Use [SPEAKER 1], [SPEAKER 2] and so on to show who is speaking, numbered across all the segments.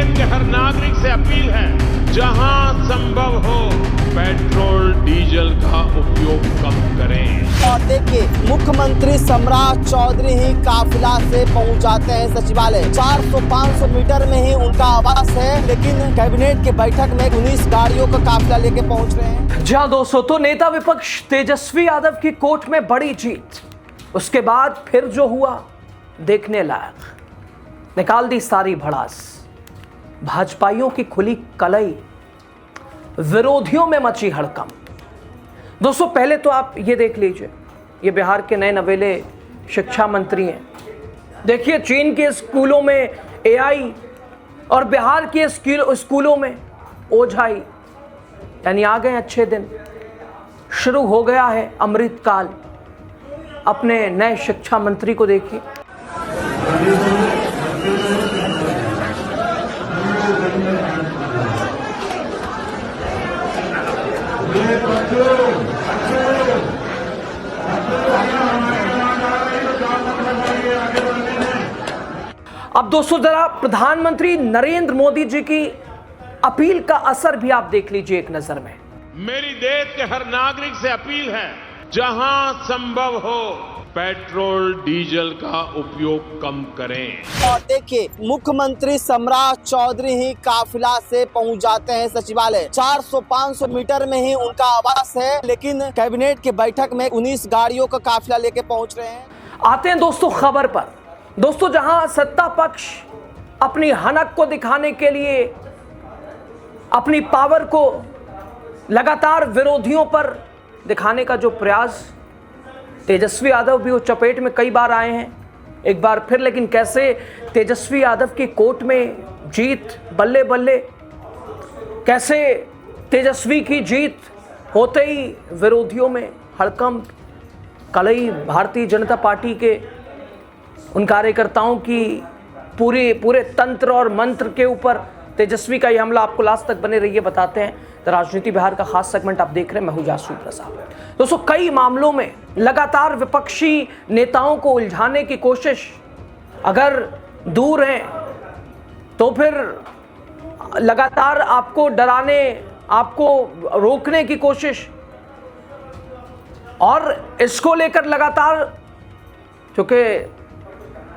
[SPEAKER 1] देश के हर नागरिक से अपील है, जहां संभव हो पेट्रोल डीजल का उपयोग कम करें।
[SPEAKER 2] और देखिए, मुख्यमंत्री सम्राट चौधरी ही काफिला से पहुंच जाते हैं सचिवालय। 400-500 मीटर में ही उनका आवास है, लेकिन कैबिनेट की बैठक में 19 गाड़ियों का काफिला लेके पहुंच रहे हैं।
[SPEAKER 3] जहां दोस्तों, तो नेता विपक्ष तेजस्वी यादव की कोर्ट में बड़ी जीत, उसके बाद फिर जो हुआ देखने लायक। निकाल दी सारी भड़ास, भाजपाइयों की खुली कलई, विरोधियों में मची हड़कंप। दोस्तों, पहले तो आप ये देख लीजिए, ये बिहार के नए नवेले शिक्षा मंत्री हैं। देखिए, चीन के स्कूलों में एआई और बिहार के स्कूलों में ओझाई, यानी आ गए अच्छे दिन। शुरू हो गया है अमृतकाल। अपने नए शिक्षा मंत्री को देखिए। अब दोस्तों, जरा प्रधानमंत्री नरेंद्र मोदी जी की अपील का असर भी आप देख लीजिए एक नजर में।
[SPEAKER 1] मेरी देश के हर नागरिक से अपील है, जहां संभव हो पेट्रोल डीजल का उपयोग कम करें।
[SPEAKER 2] और देखिए, मुख्यमंत्री सम्राट चौधरी ही काफिला से पहुंच जाते हैं सचिवालय। 400-500 मीटर में ही उनका आवास है, लेकिन कैबिनेट की बैठक में 19 गाड़ियों का काफिला लेके पहुंच रहे हैं।
[SPEAKER 3] आते हैं दोस्तों खबर पर। दोस्तों, जहां सत्ता पक्ष अपनी हनक को दिखाने के लिए अपनी पावर को लगातार विरोधियों पर दिखाने का जो प्रयास, तेजस्वी यादव भी उस चपेट में कई बार आए हैं एक बार फिर। लेकिन कैसे तेजस्वी यादव की कोर्ट में जीत, बल्ले बल्ले, कैसे तेजस्वी की जीत होते ही विरोधियों में हड़कंप, कलई। भारतीय जनता पार्टी के उन कार्यकर्ताओं की पूरे तंत्र और मंत्र के ऊपर तेजस्वी का यह हमला। आपको लास्ट तक बने रहिए, बताते हैं। तो राजनीति बिहार का खास सेगमेंट आप देख रहे हैं, मैं हूं जासू प्रसाद। दोस्तों, कई मामलों में लगातार विपक्षी नेताओं को उलझाने की कोशिश, अगर दूर हैं तो फिर लगातार आपको डराने, आपको रोकने की कोशिश, और इसको लेकर लगातार क्योंकि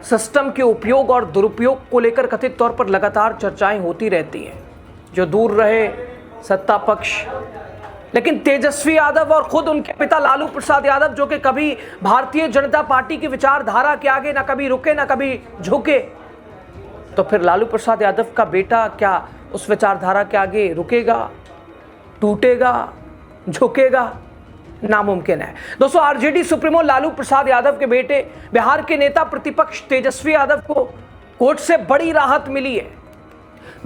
[SPEAKER 3] सिस्टम के उपयोग और दुरुपयोग को लेकर कथित तौर पर लगातार चर्चाएं होती रहती हैं, जो दूर रहे सत्ता पक्ष। लेकिन तेजस्वी यादव और खुद उनके पिता लालू प्रसाद यादव, जो कि कभी भारतीय जनता पार्टी की विचारधारा के आगे ना कभी रुके ना कभी झुके, तो फिर लालू प्रसाद यादव का बेटा क्या उस विचारधारा के आगे रुकेगा, टूटेगा, झुकेगा? नामुमकिन है। दोस्तों, आरजेडी सुप्रीमो लालू प्रसाद यादव के बेटे, बिहार के नेता प्रतिपक्ष तेजस्वी यादव को कोर्ट से बड़ी राहत मिली है।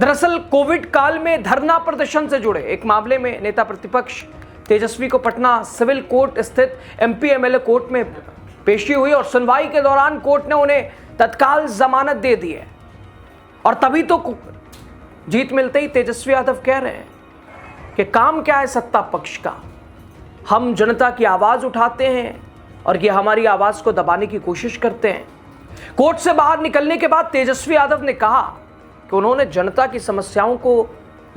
[SPEAKER 3] दरअसल कोविड काल में धरना प्रदर्शन से जुड़े एक मामले में नेता प्रतिपक्ष तेजस्वी को पटना सिविल कोर्ट स्थित एमपी एमएलए कोर्ट में पेशी हुई, और सुनवाई के दौरान कोर्ट ने उन्हें तत्काल जमानत दे दी है। और तभी तो जीत मिलते ही तेजस्वी यादव कह रहे हैं कि काम क्या है सत्ता पक्ष का, हम जनता की आवाज उठाते हैं और ये हमारी आवाज को दबाने की कोशिश करते हैं। कोर्ट से बाहर निकलने के बाद तेजस्वी यादव ने कहा कि उन्होंने जनता की समस्याओं को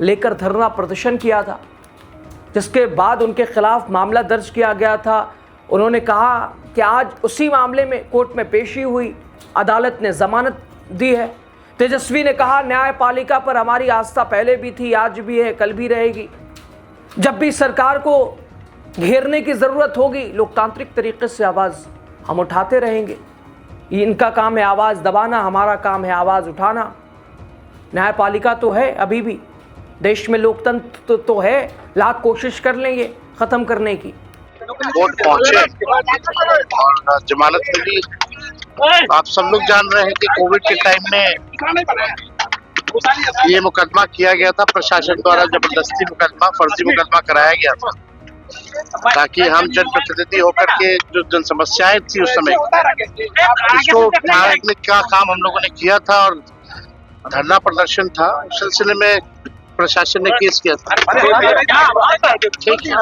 [SPEAKER 3] लेकर धरना प्रदर्शन किया था, जिसके बाद उनके खिलाफ मामला दर्ज किया गया था। उन्होंने कहा कि आज उसी मामले में कोर्ट में पेशी हुई, अदालत ने जमानत दी है। तेजस्वी ने कहा, न्यायपालिका पर हमारी आस्था पहले भी थी, आज भी है, कल भी रहेगी। जब भी सरकार को घेरने की जरूरत होगी, लोकतांत्रिक तरीके से आवाज हम उठाते रहेंगे। इनका काम है आवाज दबाना, हमारा काम है आवाज उठाना। न्यायपालिका तो है, अभी भी देश में लोकतंत्र तो है, लाख कोशिश कर लेंगे खत्म करने की।
[SPEAKER 4] कोर्ट पहुंचे और जमानत मिली। आप सब लोग जान रहे हैं कि कोविड के टाइम में ये मुकदमा किया गया था, प्रशासन द्वारा जबरदस्ती मुकदमा, फर्जी मुकदमा कराया गया था, ताकि हम जनप्रतिनिधि होकर के जो जन समस्याएं थी उस समय इसको उठाने का काम हम लोगों ने किया था, और धरना प्रदर्शन था। उस सिलसिले में प्रशासन ने केस किया था। ठीक है,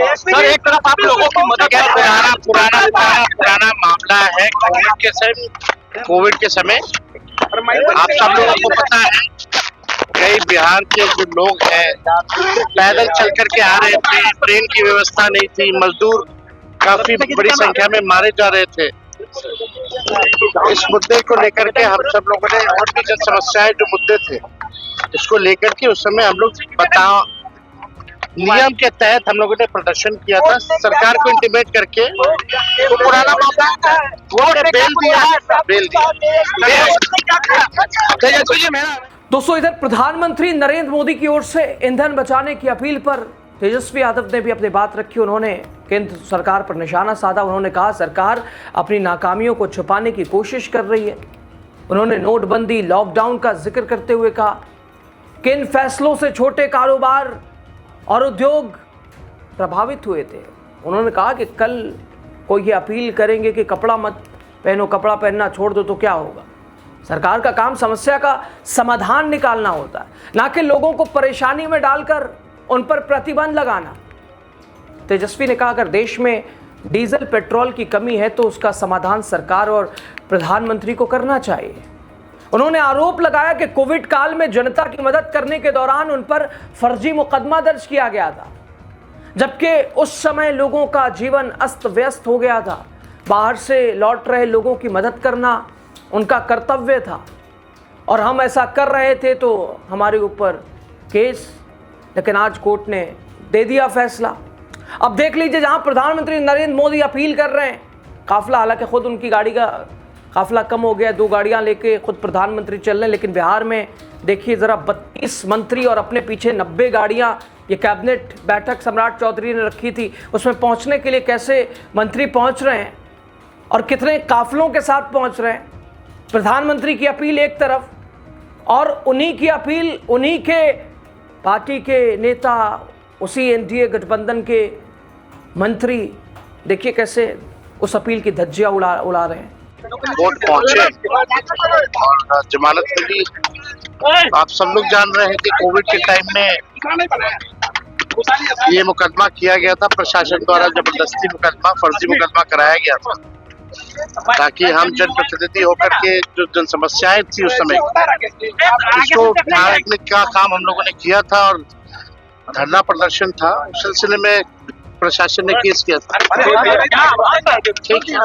[SPEAKER 4] सर एक तरफ आप लोगों की मदद पुराना मामला है कोविड के समय आप सब लोगों को पता है कई बिहार के जो लोग हैं पैदल चल करके आ रहे थे, ट्रेन की व्यवस्था नहीं थी, मजदूर काफी बड़ी संख्या में मारे जा रहे थे। इस मुद्दे को लेकर के हम सब लोगों ने और भी जो समस्याएं जो मुद्दे थे इसको लेकर के उस समय हम लोग नियम के तहत हम लोगों ने प्रदर्शन किया था, सरकार को इंटीमेट करके तो पुराना मामला वो बेल दिया।
[SPEAKER 3] दोस्तों, इधर प्रधानमंत्री नरेंद्र मोदी की ओर से ईंधन बचाने की अपील पर तेजस्वी यादव ने भी अपनी बात रखी। उन्होंने केंद्र सरकार पर निशाना साधा। उन्होंने कहा सरकार अपनी नाकामियों को छुपाने की कोशिश कर रही है। उन्होंने नोटबंदी, लॉकडाउन का जिक्र करते हुए कहा कि इन फैसलों से छोटे कारोबार और उद्योग प्रभावित हुए थे। उन्होंने कहा कि कल कोई ये अपील करेंगे कि कपड़ा मत पहनो, कपड़ा पहनना छोड़ दो तो क्या होगा। सरकार का काम समस्या का समाधान निकालना होता है, ना कि लोगों को परेशानी में डालकर उन पर प्रतिबंध लगाना। तेजस्वी ने कहा अगर देश में डीजल पेट्रोल की कमी है तो उसका समाधान सरकार और प्रधानमंत्री को करना चाहिए। उन्होंने आरोप लगाया कि कोविड काल में जनता की मदद करने के दौरान उन पर फर्जी मुकदमा दर्ज किया गया था, जबकि उस समय लोगों का जीवन अस्त व्यस्त हो गया था। बाहर से लौट रहे लोगों की मदद करना उनका कर्तव्य था और हम ऐसा कर रहे थे तो हमारे ऊपर केस, लेकिन आज कोर्ट ने दे दिया फैसला। अब देख लीजिए, जहां प्रधानमंत्री नरेंद्र मोदी अपील कर रहे हैं, काफिला, हालांकि खुद उनकी गाड़ी का काफिला कम हो गया, 2 गाड़ियां लेके खुद प्रधानमंत्री चल रहे हैं, लेकिन बिहार में देखिए जरा 32 मंत्री और अपने पीछे 90 गाड़ियां। ये कैबिनेट बैठक सम्राट चौधरी ने रखी थी, उसमें पहुंचने के लिए कैसे मंत्री पहुंच रहे हैं और कितने काफिलों के साथ पहुंच रहे हैं। प्रधानमंत्री की अपील एक तरफ और उन्हीं की अपील, उन्हीं के पार्टी के नेता, उसी एनडीए गठबंधन के मंत्री देखिए कैसे उस अपील की धज्जियां उड़ा रहे हैं।
[SPEAKER 4] कोर्ट पहुंचे और जमानत मिली। आप सब लोग जान रहे हैं कि कोविड के टाइम में ये मुकदमा किया गया था, प्रशासन द्वारा जबरदस्ती मुकदमा, फर्जी मुकदमा कराया गया था ताकि हम जनप्रतिनिधि होकर के जो जन समस्याएं थी उस समय इसको उठाने का काम हम लोगों ने किया था और धरना प्रदर्शन था। उस सिलसिले में प्रशासन ने केस किया था। ठीक है।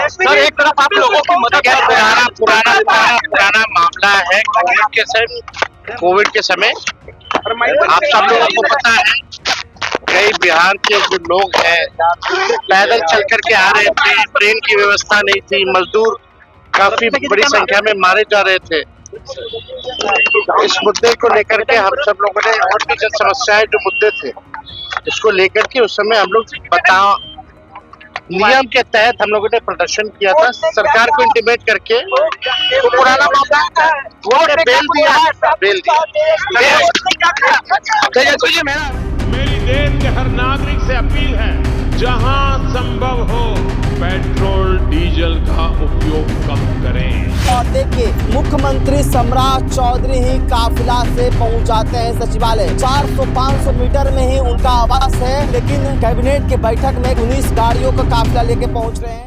[SPEAKER 4] सर एक तरफ आप लोगों की मदद पुराना मामला है कोविड के समय आप सब लोगों को पता है कई बिहार के जो लोग हैं पैदल चल करके आ रहे थे, ट्रेन की व्यवस्था नहीं थी, मजदूर काफी बड़ी संख्या में मारे जा रहे थे। इस मुद्दे को लेकर के हम सब लोगों ने और भी जो समस्याएं जो मुद्दे थे इसको लेकर के उस समय हम लोग नियम के तहत हम लोगों ने प्रदर्शन किया था, सरकार को इंटीमेट करके तो पुराना मामला वो बेल दिया।
[SPEAKER 1] मेरी देश के हर नागरिक से अपील है, जहां संभव हो पेट्रोल डीजल का उपयोग कम करें।
[SPEAKER 2] और देखिए, मुख्यमंत्री सम्राट चौधरी ही काफिला से पहुंच जाते हैं सचिवालय। 400-500 मीटर में ही उनका आवास है, लेकिन कैबिनेट की बैठक में 19 गाड़ियों का काफिला लेके पहुंच रहे हैं।